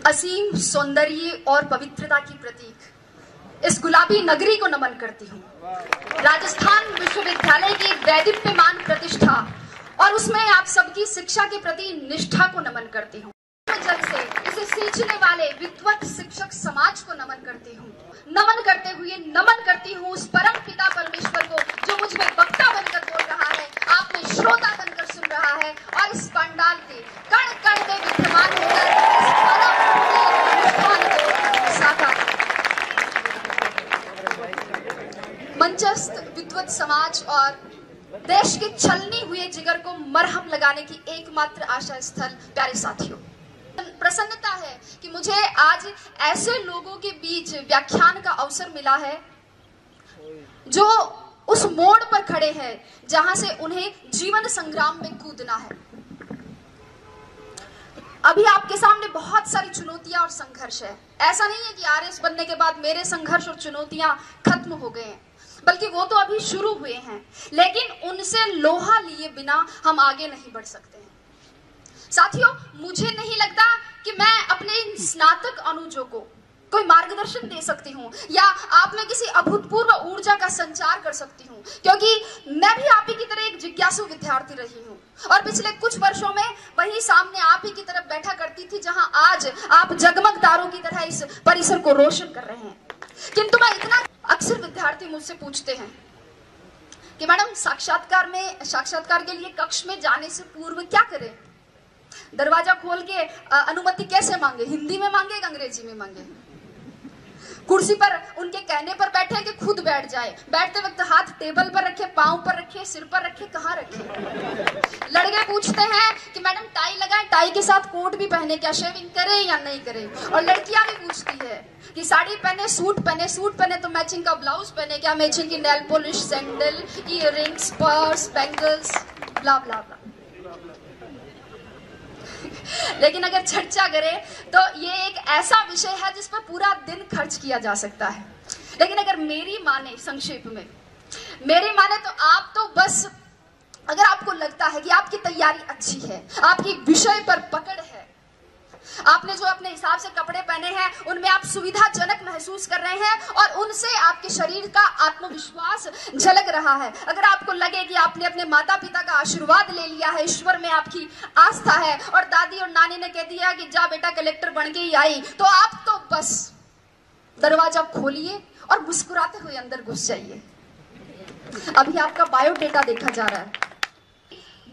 असीम सौंदर्य और पवित्रता की प्रतीक इस गुलाबी नगरी को नमन करती हूँ। राजस्थान विश्वविद्यालय की वैदिप्यमान प्रतिष्ठा और उसमें आप सबकी शिक्षा के प्रति निष्ठा को नमन करती हूँ। जग से इसे सींचने वाले विद्वत शिक्षक समाज को नमन करती हूँ। नमन करते हुए नमन करती हूँ उस परम पिता परमेश्वर को जो मुझ में वक्ता बनकर बोल रहा है, आप में श्रोता बनकर सुन रहा है और इस पंडाल के कण कण में विद्यमान होकर इस परम अनुष्ठान को साकार। मंचस्थ विद्वत समाज और देश के छलनी हुए जिगर को मरहम लगाने की एकमात्र आशा स्थल प्यारे साथियों, प्रसन्नता है कि मुझे आज ऐसे लोगों के बीच व्याख्यान का अवसर मिला है जो उस मोड़ पर खड़े हैं जहां से उन्हें जीवन संग्राम में कूदना है। अभी आपके सामने बहुत सारी चुनौतियां और संघर्ष है। ऐसा नहीं है कि आरएस बनने के बाद मेरे संघर्ष और चुनौतियां खत्म हो गए हैं, बल्कि वो तो अभी शुरू हुए हैं, लेकिन उनसे लोहा लिए बिना हम आगे नहीं बढ़ सकते हैं। साथियों, मुझे नहीं लगता कि मैं अपने स्नातक अनुजों को कोई मार्गदर्शन दे सकती हूँ या आप में किसी अभूतपूर्व ऊर्जा का संचार कर सकती हूँ, क्योंकि मैं भी आप ही की तरह एक जिज्ञासु विद्यार्थी रही हूँ और पिछले कुछ वर्षों में वही सामने आप ही की तरफ बैठा करती थी जहां आज आप जगमग तारों की तरह इस परिसर को रोशन कर रहे हैं। किंतु मैं इतना, अक्सर विद्यार्थी मुझसे पूछते हैं कि मैडम साक्षात्कार के लिए कक्ष में जाने से पूर्व क्या करें, दरवाजा खोल के अनुमति कैसे मांगे, हिंदी में मांगे या अंग्रेजी में मांगे, कुर्सी पर उनके कहने पर बैठे कि खुद बैठ जाए, बैठते वक्त हाथ टेबल पर रखे, पांव पर रखे, सिर पर रखे, कहाँ रखे। लड़के पूछते हैं कि मैडम टाई लगाए, टाई के साथ कोट भी पहने, क्या शेविंग करे या नहीं करे, और लड़कियां भी पूछती है कि साड़ी पहने, सूट पहने तो मैचिंग का ब्लाउज पहने, क्या मैचिंग की nail polish, sandal, earrings, purse, bangles, blah blah blah. लेकिन अगर चर्चा करें तो ये एक ऐसा विषय है जिस पर पूरा दिन खर्च किया जा सकता है। लेकिन अगर मेरी माने, संक्षेप में मेरी माने, तो आप तो बस, अगर आपको लगता है कि आपकी तैयारी अच्छी है, आपकी विषय पर पकड़ है, आपने जो अपने हिसाब से कपड़े पहने हैं उनमें आप सुविधाजनक महसूस कर रहे हैं और उनसे आपके शरीर का आत्मविश्वास झलक रहा है, अगर आपको लगे कि आपने अपने माता पिता का आशीर्वाद ले लिया है, ईश्वर में आपकी आस्था है और दादी और नानी ने कह दिया कि जा बेटा कलेक्टर बन के ही आई, तो आप तो बस दरवाजा खोलिए और मुस्कुराते हुए अंदर घुस जाइए। अभी आपका बायोडेटा देखा जा रहा है।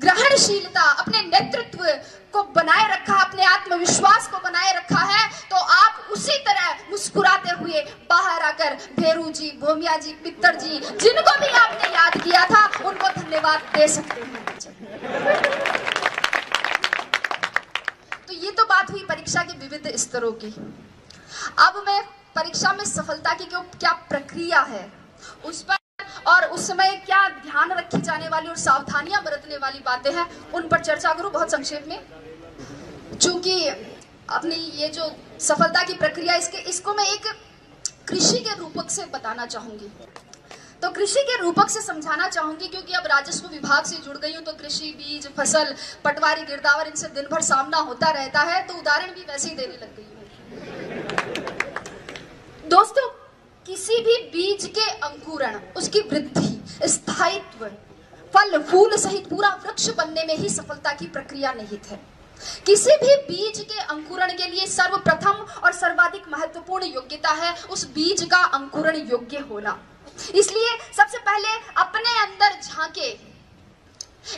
ग्रहणशीलता, अपने नेतृत्व को बनाए रखा, अपने आत्मविश्वास को बनाए रखा है, तो आप उसी तरह मुस्कुराते हुए बाहर आकर भेरू जी, भोमिया जी, पित्तर जी, जिनको भी आपने याद किया था, उनको धन्यवाद दे सकते हैं। तो ये तो बात हुई परीक्षा के विविध स्तरों की। अब मैं परीक्षा में सफलता की क्या प्रक्रिया है उस पर और उस समय क्या ध्यान रखी जाने वाली और सावधानियां बरतने वाली बातें हैं, उन पर चर्चा करूं बहुत संक्षेप में। चूंकि अपनी ये जो सफलता की प्रक्रिया, इसको मैं एक कृषि के रूपक से बताना चाहूंगी। तो कृषि के रूपक से समझाना चाहूंगी क्योंकि अब राजस्व विभाग से जुड़ गई हूं, तो कृषि, बीज, फसल, पटवारी, गिरदावर, इनसे दिन भर सामना होता रहता है, तो उदाहरण भी वैसे ही देने लग गई हूं। दोस्तों, किसी भी बीज के अंकुरण, उसकी वृद्धि, स्थायित्व, फल फूल सहित पूरा वृक्ष बनने में ही सफलता की प्रक्रिया निहित है। किसी भी बीज के अंकुरण के लिए सर्वप्रथम और सर्वाधिक महत्वपूर्ण योग्यता है उस बीज का अंकुरण योग्य होना। इसलिए सबसे पहले अपने अंदर झांके।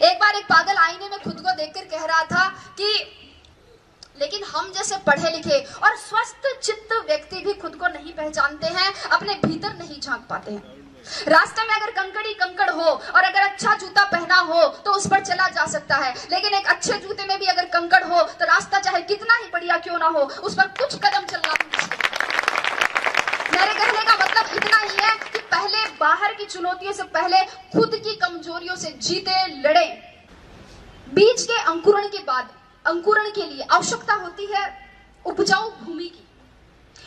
एक बार एक पागल आईने में खुद को देखकर कह रहा था कि लेकिन हम जैसे पढ़े लिखे और स्वस्थ चित्त व्यक्ति भी खुद को नहीं पहचानते हैं, अपने भीतर नहीं झांक पाते हैं। रास्ते में अगर कंकड़ी कंकड़ हो और अगर अच्छा जूता पहना हो तो उस पर चला जा सकता है, लेकिन एक अच्छे जूते में भी अगर कंकड़ हो तो रास्ता चाहे कितना ही बढ़िया क्यों ना हो, उस पर कुछ कदम चलना मुश्किल। मेरे कहने का मतलब इतना ही है कि पहले बाहर की चुनौतियों से पहले खुद की कमजोरियों से जीते, लड़े। बीज के अंकुरण के बाद अंकुरण के लिए आवश्यकता होती है उपजाऊ भूमि की,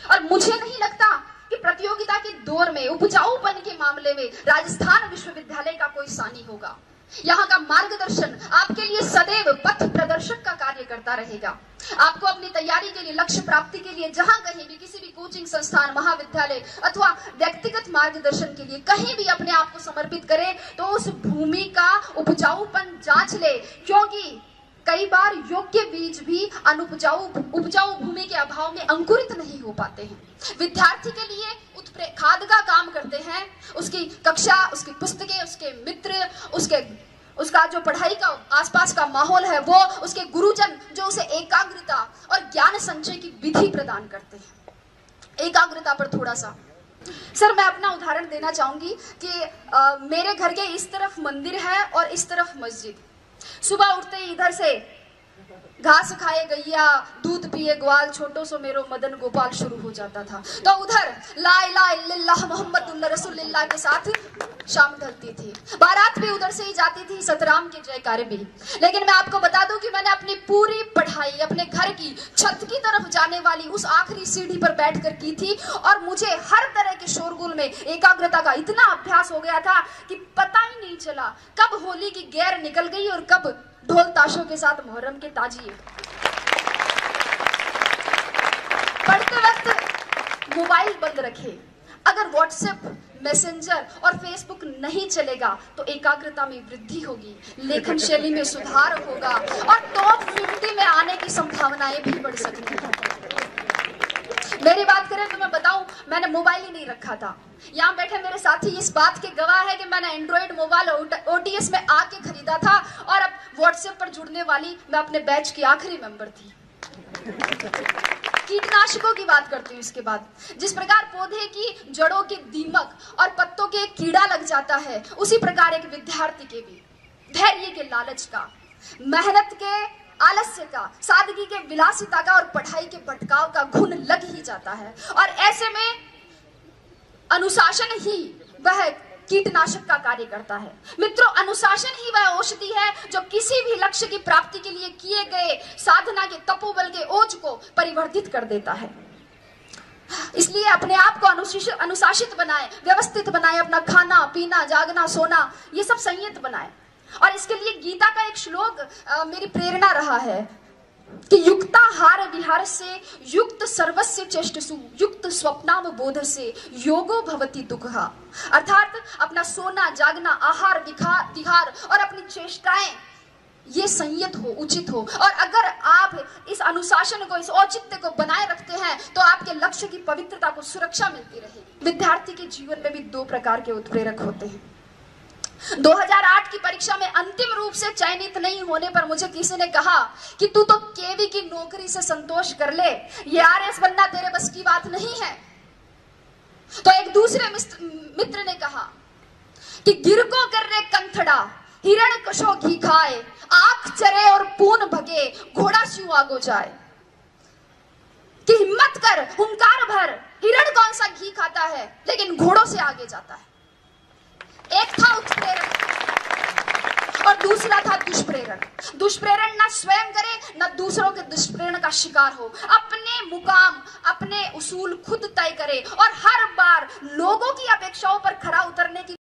और मुझे नहीं लगता कि प्रतियोगिता के दौर में उपजाऊपन के मामले में राजस्थान विश्वविद्यालय का कोई सानी होगा। यहाँ का मार्गदर्शन आपके लिए सदैव पथ प्रदर्शक का कार्य करता रहेगा। आपको अपनी तैयारी के लिए, लक्ष्य प्राप्ति के लिए जहां कहीं भी, किसी भी कोचिंग संस्थान, महाविद्यालय अथवा व्यक्तिगत मार्गदर्शन के लिए कहीं भी अपने आप को समर्पित करें, तो उस भूमि का उपजाऊपन जांच ले, क्योंकि कई बार योग्य बीज भी उपजाऊ भूमि के अभाव में अंकुरित नहीं हो पाते हैं। विद्यार्थी के लिए उत्प्रेरक का काम करते हैं, उसकी कक्षा, उसकी पुस्तकें, उसके मित्र, उसका जो पढ़ाई का आसपास का माहौल है, वो उसके गुरुजन जो उसे एकाग्रता और ज्ञान संचय की विधि प्रदान करते हैं। एकाग्रता पर थोड़ा सा सर मैं अपना उदाहरण देना चाहूंगी कि मेरे घर के इस तरफ मंदिर है और इस तरफ मस्जिद। सुबह उठते ही इधर से घास खाए गैया, दूध पिए ग्वाल, छोटो सो मेरो मदन गोपाल शुरू हो जाता था। तो उधर ला इलाहा इल्लल्लाह मुहम्मदुर रसूलुल्लाह के साथ शाम ढलती थी। बारात भी उधर से ही जाती थी, सतराम के जयकारे भी। लेकिन मैं आपको बता दूं कि मैंने अपनी पूरी पढ़ाई अपने घर की छत की तरफ जाने वाली उस आखिरी सीढ़ी पर बैठकर की थी, और मुझे हर तरह के शोरगुल में एकाग्रता का इतना अभ्यास हो गया था कि पता ही नहीं चला कब होली की गैर निकल गई और कब ढोल ताशों के साथ मुहर्रम के ताजिए। पढ़ते वक्त मोबाइल बंद रखे। अगर व्हाट्सएप, मैसेंजर और फेसबुक नहीं चलेगा तो एकाग्रता में वृद्धि होगी, लेखन शैली में सुधार होगा और टॉप 50 में आने की संभावनाएं भी बढ़ सकती हैं। मेरी बात करें तो मैं बताऊं, मैंने मोबाइल ही नहीं रखा था। यहाँ बैठे मेरे साथी इस बात के गवाह है कि मैंने एंड्रॉइड मोबाइल OTS में आके खरीदा था, और अब व्हाट्सएप पर जुड़ने वाली मैं अपने बैच की आखिरी मेंबर थी। कीटनाशकों की बात करती हूँ इसके बाद। जिस प्रकार पौधे की जड़ों के दीमक और पत्तों के कीड़ा लग जाता है, उसी प्रकार एक विद्यार्थी के भी धैर्य के लालच का, मेहनत के आलस्य का, सादगी के विलासिता का और पढ़ाई के भटकाव का घुन लग ही जाता है। और ऐसे में अनुशासन ही वह कीटनाशक का कार्य करता है। मित्रों, अनुशासन ही वह औषधि है जो किसी भी लक्ष्य की प्राप्ति के लिए किए गए साधना के तपोबल के ओज को परिवर्तित कर देता है। इसलिए अपने आप को अनुशासित बनाए, व्यवस्थित बनाए, अपना खाना पीना, जागना, सोना, ये सब संयत बनाए। और इसके लिए गीता का एक श्लोक मेरी प्रेरणा रहा है कि युक्ताहार विहार से युक्त सर्वस्य चेष्टसु युक्त स्वप्नाम बोध से योगो भवति दुःखः। अर्थात अपना सोना, जागना, आहार, विहार और अपनी चेष्टाएं ये संयत हो, उचित हो। और अगर आप इस अनुशासन को, इस औचित्य को बनाए रखते हैं तो आपके लक्ष्य की पवित्रता को सुरक्षा मिलती रहेगी। विद्यार्थी के जीवन में भी 2 प्रकार के उत्प्रेरक होते हैं। 2008 की परीक्षा में अंतिम रूप से चयनित नहीं होने पर मुझे किसी ने कहा कि तू तो केवी की नौकरी से संतोष कर ले, ये RS बनना तेरे बस की बात नहीं है। तो एक दूसरे मित्र ने कहा कि गिर को कर रे कंथड़ा, हिरण कशो घी खाए, आंख चरे और पून भगे, घोड़ा स्यू आगो जाए। कि हिम्मत कर, हुंकार भर, हिरण कौन सा घी खाता है लेकिन घोड़ों से आगे जाता है। एक था उत्प्रेरक और दूसरा था दुष्प्रेरण। दुष्प्रेरण न स्वयं करे न दूसरों के दुष्प्रेरण का शिकार हो, अपने मुकाम, अपने उसूल खुद तय करे और हर बार लोगों की अपेक्षाओं पर खरा उतरने की